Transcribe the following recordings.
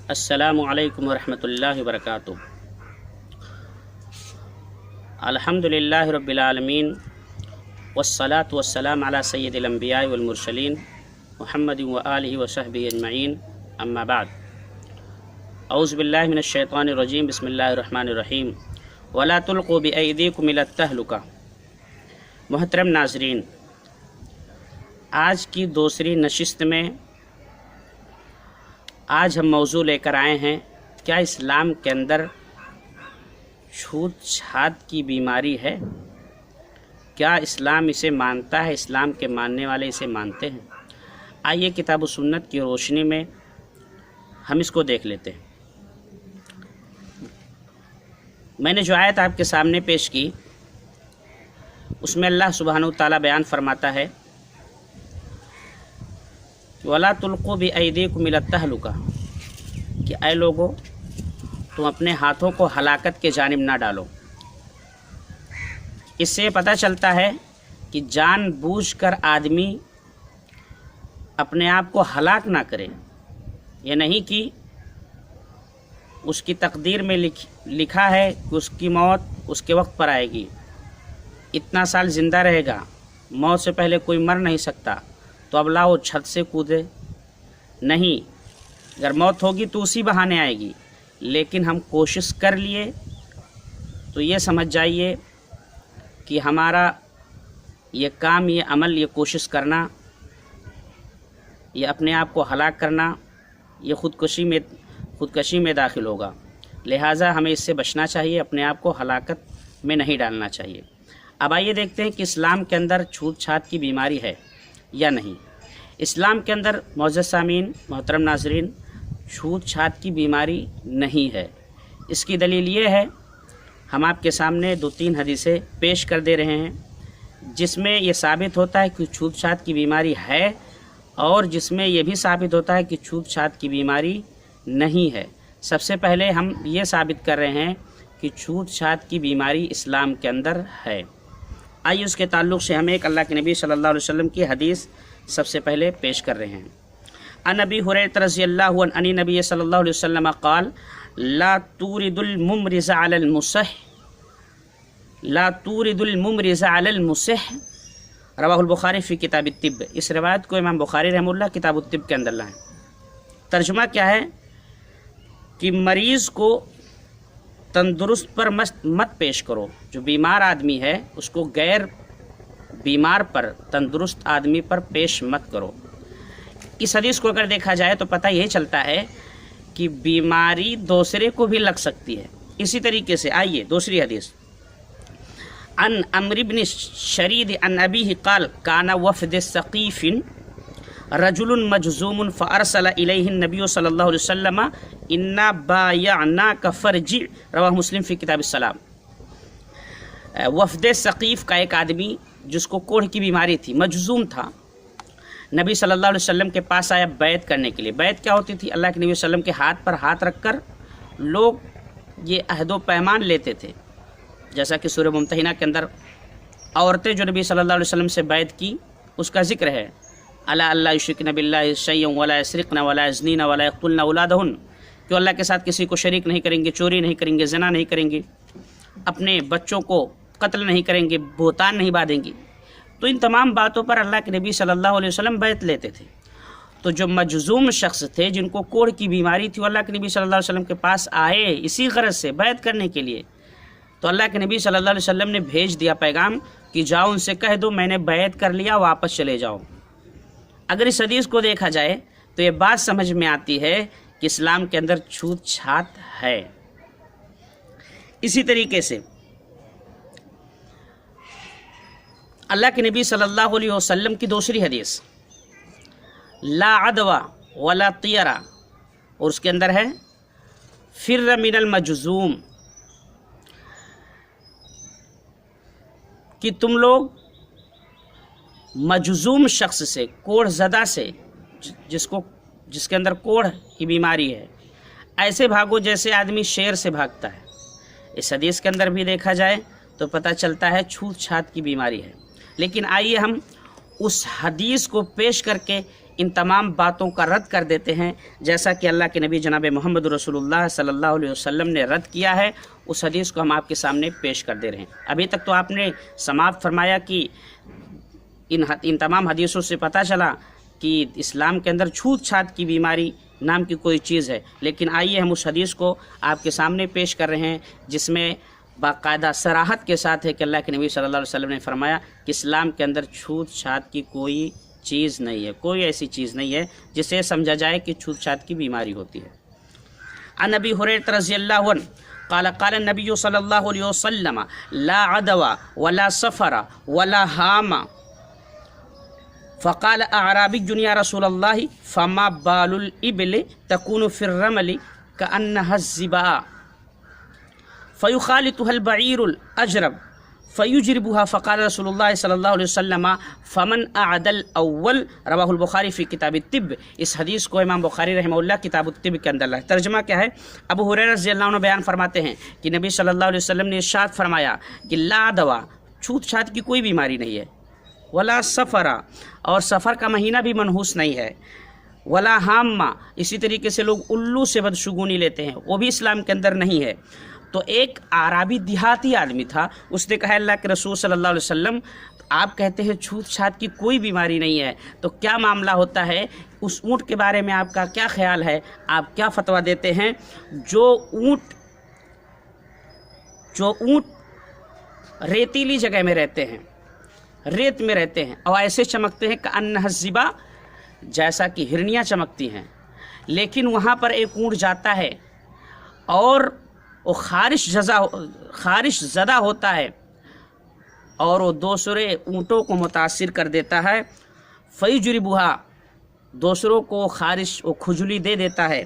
अस्सलामु अलैकुम वरहमतुल्लाहि वबरकातुहू। अल्हम्दुलिल्लाहि रब्बिल आलमीन वस्सलातु वस्सलाम अला सय्यिदिल अंबिया'i वल मुरसलीन मुहम्मदिन व आलिहि व सहबिहि अजमईन, अम्मा बाद। औज़ु बिल्लाहि मिनश शैतानिर रजीम, बिस्मिल्लाहिर रहमानिर रहीम। वला तुल्क़ू बिअयदीकुम इलत तहलुका। मोहतरम नाज़रीन, आज की दूसरी नशिस्त में आज हम मौजू लेकर आए हैं, क्या इस्लाम के अंदर छूत छात की बीमारी है? क्या इस्लाम इसे मानता है? इस्लाम के मानने वाले इसे मानते हैं? आइए किताब व सुन्नत की रोशनी में हम इसको देख लेते हैं। मैंने जो आयत आपके सामने पेश की उसमें अल्लाह सुब्हानहू तआला बयान फरमाता है, वला तुल्क़ू बिअयदीकुम इलत तहलुका, कि ऐ लोगो तुम अपने हाथों को हलाकत के जानिब ना डालो। इससे पता चलता है कि जानबूझकर आदमी अपने आप को हलाक ना करे। ये नहीं कि उसकी तकदीर में लिखा है कि उसकी मौत उसके वक्त पर आएगी, इतना साल ज़िंदा रहेगा, मौत से पहले कोई मर नहीं सकता, तो अब लाओ छत से कूदे। नहीं, अगर मौत होगी तो उसी बहाने आएगी, लेकिन हम कोशिश कर लिए तो ये समझ जाइए कि हमारा ये काम, ये अमल, ये कोशिश करना, ये अपने आप को हलाक करना, ये ख़ुदकशी में दाखिल होगा। लिहाजा हमें इससे बचना चाहिए, अपने आप को हलाकत में नहीं डालना चाहिए। अब आइए देखते हैं कि इस्लाम के अंदर छूत छात की बीमारी है या नहीं। इस्लाम के अंदर मोअज़्ज़ज़ सामीन, मोहतरम नाज़रीन, छूत छात की बीमारी नहीं है। इसकी दलील ये है, हम आपके सामने 2-3 हदीसें पेश कर दे रहे हैं जिसमें ये साबित होता है कि छूत छात की बीमारी है, और जिसमें ये भी साबित होता है कि छूत छात की बीमारी नहीं है। सबसे पहले हम ये साबित कर रहे हैं कि छूत छात की बीमारी इस्लाम के अंदर है। आइए उसके ताल्लुक़ से हम एक अल्लाह के नबी सल्लल्लाहु अलैहि वसल्लम की हदीस सबसे पहले पेश कर रहे हैं। अन अबी हुरैरा रज़ियल्लाहु अन्हु अन्नी नबी सल्लल्लाहु अलैहि वसल्लम क़ाल ला तूरिदुल मुमरिज़ अलल मुसह, ला तूरिदुल मुमरिज़ अलल मुसह, रवाहुल बुखारी फ़ी किताब तिब। इस रिवायत को इमाम बुखारी रहमतुल्लाह किताब तिब के अंदर लाए। तर्जुमा क्या है कि मरीज़ को तंदुरुस्त पर मत पेश करो। जो बीमार आदमी है उसको गैर बीमार पर, तंदुरुस्त आदमी पर पेश मत करो। इस हदीस को अगर देखा जाए तो पता यही चलता है कि बीमारी दूसरे को भी लग सकती है। इसी तरीके से आइए दूसरी हदीस, अन अम्र इब्न शरीद अन अबीही क़ाल काना वफ़द सक़ीफ़िन रजुलुन मजज़ूमुन फ़अरसला इलैहि नबी सल्लल्लाहु अलैहि वसल्लम इन्ना बायअनाका फ़रजि, रवाहु मुस्लिम फ़ी किताब सलाम। वफ़द सक़ीफ़ का एक आदमी जिसको कोढ़ की बीमारी थी, मजज़ूम था, नबी सल्लल्लाहु अलैहि वसल्लम के पास आया बैत करने के लिए। बैत क्या होती थी? अल्लाह के नबी वसल्लम के हाथ पर हाथ रखकर लोग ये अहदो पैमान लेते थे। जैसा कि सूरह मुम्तहिना के अंदर औरतें जो नबी सल्लल्लाहु अलैहि वसल्लम से बैत की उसका ज़िक्र है, अला अल्ला युश्रिकन बिल्लाहि शयअन वला यसरिक़न वला यज़नीन वला यक़्तुलन औलादहुन, कि अल्लाह के साथ किसी को शरीक नहीं करेंगे, चोरी नहीं करेंगे, ज़िना नहीं करेंगे, अपने बच्चों को कत्ल नहीं करेंगे, बोहतान नहीं बांधेंगी। तो इन तमाम बातों पर अल्लाह के नबी सल्लल्लाहु अलैहि वसल्लम बैत लेते थे। तो जो मजज़ूम शख्स थे जिनको कोढ़ की बीमारी थी, वो अल्लाह के नबी सल्लल्लाहु अलैहि वसल्लम के पास आए इसी गरज से बैत करने के लिए। तो अल्लाह के नबी सल्लल्लाहु अलैहि वसल्लम ने भेज दिया पैगाम कि जाओ उनसे कह दो मैंने बैत कर लिया, वापस चले जाओ। अगर इस हदीस को देखा जाए तो ये बात समझ में आती है कि इस्लाम के अंदर छूत छात है। इसी तरीके से अल्लाह के नबी सल्लल्लाहु अलैहि वसल्लम की दूसरी हदीस, ला अदवा वला तियरा, और उसके अंदर है फिर मिनल मजज़ूम, कि तुम लोग मजज़ूम शख्स से, कोढ़ ज़दा से, जिसके अंदर कोढ़ की बीमारी है, ऐसे भागो जैसे आदमी शेर से भागता है। इस हदीस के अंदर भी देखा जाए तो पता चलता है छूत छात की बीमारी है। लेकिन आइए हम उस हदीस को पेश करके इन तमाम बातों का रद्द कर देते हैं, जैसा कि अल्लाह के नबी जनाब मोहम्मद रसूलुल्लाह सल्लल्लाहु अलैहि वसल्लम ने रद्द किया है। उस हदीस को हम आपके सामने पेश कर दे रहे हैं। अभी तक तो आपने समाप्त फरमाया कि इन तमाम हदीसों से पता चला कि इस्लाम के अंदर छूत छात की बीमारी नाम की कोई चीज़ है, लेकिन आइए हम उस हदीस को आपके सामने पेश कर रहे हैं जिसमें बाकायदा सराहत के साथ है कि अल्लाह के नबी सल्लल्लाहु अलैहि वसल्लम ने फरमाया कि इस्लाम के अंदर छूत छात की कोई चीज़ नहीं है, कोई ऐसी चीज़ नहीं है जिसे समझा जाए कि छूत छात की बीमारी होती है। अन अबी हुरैरा रज़ियल्लाहु अन्हु क़ाल क़ाल नबी सल्लल्लाहु अलैहि वसल्लम ला अदवा वला सफ़रा वला हामा फ़क़ाल अअराबिय्युन या रसूलल्लाह फ़मा बालुल इब्ल तकूनु फ़िर रमल कअन्नहा ज़िबा फ़युख़ालितुहल बईरुल अजरब फ़युजरिबुहा फ़क़ाल रसूलुल्लाह सल्लल्लाहु अलैहि वसल्लम फ़मन अअदल अव्वल रवाहुल बुखारी फ़ी किताबित तिब। इस हदीस को इमाम बुखारी रहमहुल्लाह किताबुत तिब के अंदर है। तर्जुमा क्या है? अबू हुरैरा रज़ियल्लाहु अन्हु बयान फरमाते हैं कि नबी सल्लल्लाहु अलैहि वसल्लम ने इरशाद फरमाया कि ला दवा, छूत छात की कोई बीमारी नहीं है, वला सफ़रा, और सफ़र का महीना भी मनहूस नहीं है, वला हाम्मा, इसी तरीके से लोग उल्लू से बदशुगुनी लेते हैं, वो भी इस्लाम के अंदर नहीं है। तो एक आराबी देहाती आदमी था, उसने कहा अल्लाह के रसूल सल्लल्लाहु अलैहि वसल्लम आप कहते हैं छूत छात की कोई बीमारी नहीं है, तो क्या मामला होता है? उस ऊँट के बारे में आपका क्या ख्याल है? आप क्या फतवा देते हैं? जो ऊँट रेतीली जगह में रहते हैं, रेत में रहते हैं और ऐसे चमकते हैं कि अन्नहज़िबा, जैसा कि हिरनियाँ चमकती हैं, लेकिन वहाँ पर एक ऊँट जाता है और वो खारिश ज़दा होता है और वो दूसरे ऊँटों को मुतासिर कर देता है। फ़युजरिबुहा, दूसरों को खारिश वो खुजली दे देता है।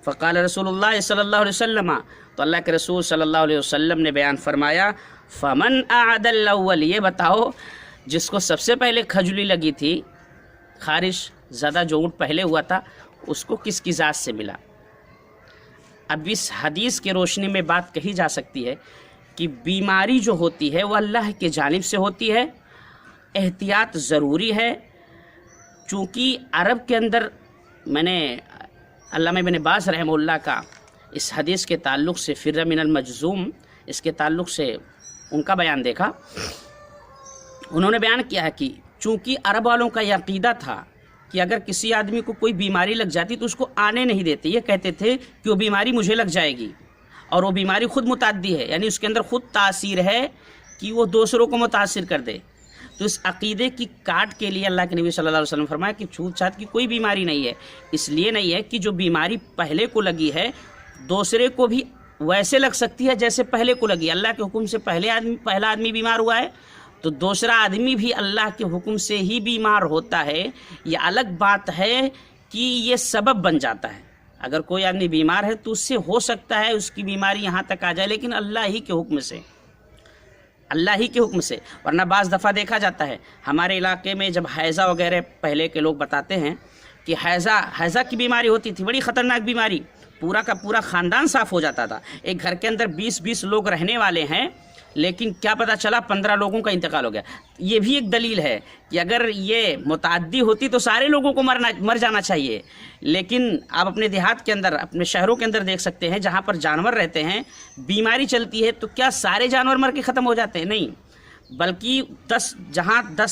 फ़क़ाल रसूलुल्लाह सल्लल्लाहु अलैहि वसल्लम, तो अल्लाह के रसूल सल्लल्लाहु अलैहि वसल्लम ने बयान फरमाया फ़मन अअदल अव्वल, ये बताओ जिसको सबसे पहले खजुली लगी थी, खारिश ज़्यादा जो ऊँट पहले हुआ था, उसको किसकी ज़ात से मिला? अब इस हदीस के रोशनी में बात कही जा सकती है कि बीमारी जो होती है वह अल्लाह के जानिब से होती है, एहतियात ज़रूरी है। चूँकि अरब के अंदर मैंने अल्लामा इब्न बाज़ रहमहुल्लाह का इस हदीस के ताल्लुक़ से फ़िर्र मिनल मजज़ूम, इसके ताल्लुक़ से उनका बयान देखा। उन्होंने बयान किया है कि चूँकि अरब वालों का यह अक़ीदा था कि अगर किसी आदमी को कोई बीमारी लग जाती तो उसको आने नहीं देते, ये कहते थे कि वो बीमारी मुझे लग जाएगी, और वो बीमारी ख़ुद मुताद्दी है, यानी उसके अंदर ख़ुद तासीर है कि वो दूसरों को मुतासिर कर दे। तो इस अक़ीदे की काट के लिए अल्लाह के नबी सल्लल्लाहु अलैहि वसल्लम फरमाया कि छूत छात की कोई बीमारी नहीं है। इसलिए नहीं है कि जो बीमारी पहले को लगी है दूसरे को भी वैसे लग सकती है जैसे पहले को लगी। अल्लाह के हुक्म से पहला आदमी बीमार हुआ है तो दूसरा आदमी भी अल्लाह के हुक्म से ही बीमार होता है। ये अलग बात है कि ये सबब बन जाता है। अगर कोई आदमी बीमार है तो उससे हो सकता है उसकी बीमारी यहाँ तक आ जाए, लेकिन अल्लाह ही के हुक्म से, अल्लाह ही के हुक्म से। वरना बाज़ दफ़ा देखा जाता है हमारे इलाके में जब हैज़ा वगैरह, पहले के लोग बताते हैं कि हैज़ा की बीमारी होती थी, बड़ी ख़तरनाक बीमारी, पूरा का पूरा ख़ानदान साफ़ हो जाता था। एक घर के अंदर 20-20 लोग रहने वाले हैं, लेकिन क्या पता चला 15 लोगों का इंतकाल हो गया। ये भी एक दलील है कि अगर ये मुताद्दी होती तो सारे लोगों को मर जाना चाहिए। लेकिन आप अपने देहात के अंदर, अपने शहरों के अंदर देख सकते हैं जहाँ पर जानवर रहते हैं, बीमारी चलती है तो क्या सारे जानवर मर के ख़त्म हो जाते हैं? नहीं, बल्कि 10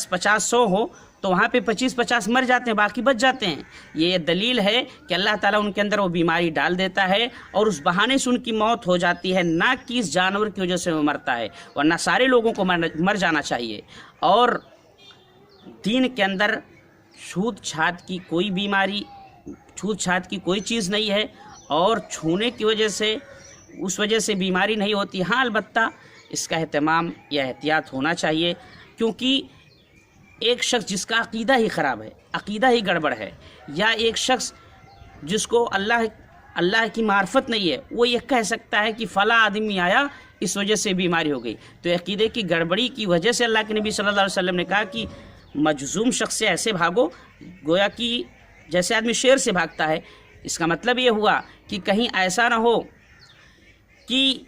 50 100 हो तो वहाँ पे 25-50 मर जाते हैं, बाकी बच जाते हैं। ये दलील है कि अल्लाह ताला उनके अंदर वो बीमारी डाल देता है और उस बहाने से उनकी मौत हो जाती है, ना कि इस जानवर की वजह से वो मरता है। वरना सारे लोगों को मर जाना चाहिए। और दीन के अंदर छूत छात की कोई बीमारी, छूत छात की कोई चीज़ नहीं है, और छूने की वजह से, उस वजह से बीमारी नहीं होती। हाँ, अलबत्ता इसका एहतमाम या एहतियात होना चाहिए, क्योंकि एक शख्स जिसका अक़ीदा ही ख़राब है, अक़ीदा ही गड़बड़ है, या एक शख्स जिसको अल्लाह की मार्फत नहीं है, वो ये कह सकता है कि फ़ला आदमी आया इस वजह से बीमारी हो गई। तो अक़ीदे की गड़बड़ी की वजह से अल्लाह के नबी सल्लल्लाहु अलैहि वसल्लम ने कहा कि मजज़ूम शख्स से ऐसे भागो गोया कि जैसे आदमी शेर से भागता है। इसका मतलब ये हुआ कि कहीं ऐसा ना हो कि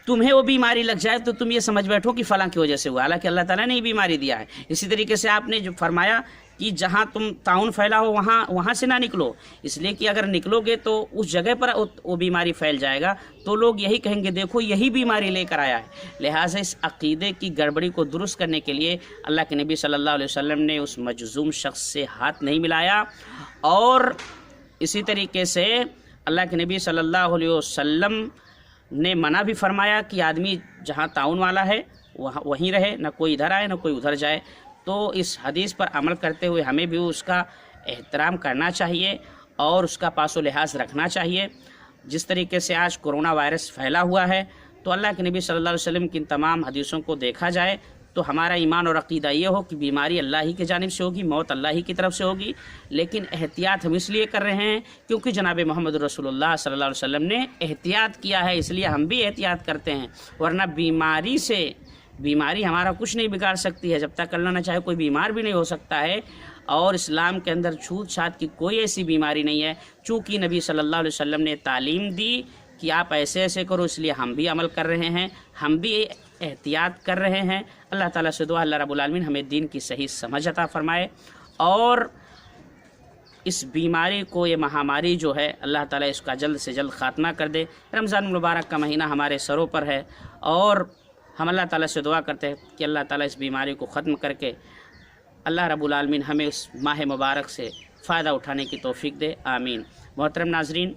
तुम्हें वो बीमारी लग जाए तो तुम ये समझ बैठो कि फ़लाँ की वजह से हुआ, हालांकि अल्लाह ताला ने ही बीमारी दिया है। इसी तरीके से आपने जो फरमाया کہ جہاں تم طاعون پھیلا ہو وہاں سے نہ نکلو، اس لیے کہ اگر نکلو گے تو اس جگہ پر وہ بیماری پھیل جائے گا تو لوگ یہی کہیں گے دیکھو یہی بیماری لے کر آیا ہے۔ لہٰذا اس عقیدے کی گڑبڑی کو درست کرنے کے لیے اللہ کے نبی صلی اللہ علیہ وسلم نے اس مجذوم شخص سے ہاتھ نہیں ملایا، اور اسی طریقے سے اللہ کے نبی صلی اللہ علیہ وسلم نے منع بھی فرمایا کہ آدمی جہاں طاعون والا ہے وہیں رہے، نہ کوئی ادھر آئے نہ کوئی ادھر جائے۔ تو اس حدیث پر عمل کرتے ہوئے ہمیں بھی اس کا احترام کرنا چاہیے اور اس کا پاس و لحاظ رکھنا چاہیے۔ جس طریقے سے آج کرونا وائرس پھیلا ہوا ہے تو اللہ کے نبی صلی اللہ علیہ وسلم کی ان تمام حدیثوں کو دیکھا جائے تو ہمارا ایمان اور عقیدہ یہ ہو کہ بیماری اللہ ہی کی جانب سے ہوگی، موت اللہ ہی کی طرف سے ہوگی، لیکن احتیاط ہم اس لیے کر رہے ہیں کیونکہ جناب محمد رسول اللہ صلی اللہ علیہ وسلم نے احتیاط کیا ہے، اس لیے ہم بھی احتیاط کرتے ہیں، ورنہ بیماری ہمارا کچھ نہیں بگاڑ سکتی ہے۔ جب تک اللہ نہ چاہے کوئی بیمار بھی نہیں ہو سکتا ہے، اور اسلام کے اندر چھوت چھات کی کوئی ایسی بیماری نہیں ہے۔ چونکہ نبی صلی اللہ علیہ وسلم نے تعلیم دی کہ آپ ایسے ایسے کرو، اس لیے ہم بھی عمل کر رہے ہیں، ہم بھی احتیاط کر رہے ہیں۔ اللہ تعالیٰ سے دعا اللہ رب العالمین ہمیں دین کی صحیح سمجھ عطا فرمائے، اور اس بیماری کو، یہ مہاماری جو ہے، اللہ تعالیٰ اس کا جلد سے جلد خاتمہ کر دے۔ رمضان المبارک کا مہینہ ہمارے سروں پر ہے، اور ہم اللہ تعالیٰ سے دعا کرتے ہیں کہ اللہ تعالیٰ اس بیماری کو ختم کر کے اللہ رب العالمین ہمیں اس ماہ مبارک سے فائدہ اٹھانے کی توفیق دے، آمین۔ محترم ناظرین،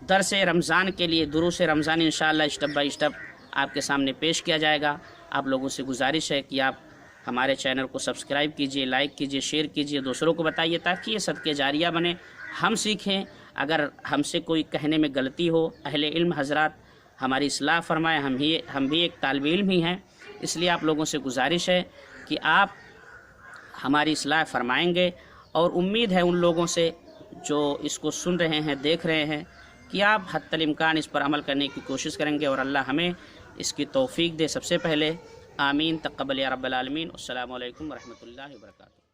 درس رمضان کے لیے دروس رمضان انشاءاللہ اسٹیپ بائی اسٹیپ آپ کے سامنے پیش کیا جائے گا۔ آپ لوگوں سے گزارش ہے کہ آپ ہمارے چینل کو سبسکرائب کیجئے، لائک کیجئے، شیئر کیجئے، دوسروں کو بتائیے تاکہ یہ صدقہ جاریہ بنے، ہم سیکھیں۔ اگر ہم سے کوئی کہنے میں غلطی ہو، اہل علم حضرات ہماری اصلاح فرمائیں، ہم بھی ایک طالب علم ہی ہیں، اس لیے آپ لوگوں سے گزارش ہے کہ آپ ہماری اصلاح فرمائیں گے، اور امید ہے ان لوگوں سے جو اس کو سن رہے ہیں، دیکھ رہے ہیں، کہ آپ حتی الامکان اس پر عمل کرنے کی کوشش کریں گے، اور اللہ ہمیں اس کی توفیق دے۔ سب سے پہلے آمین، تقبل یا رب العالمین۔ السلام علیکم ورحمۃ اللہ وبرکاتہ۔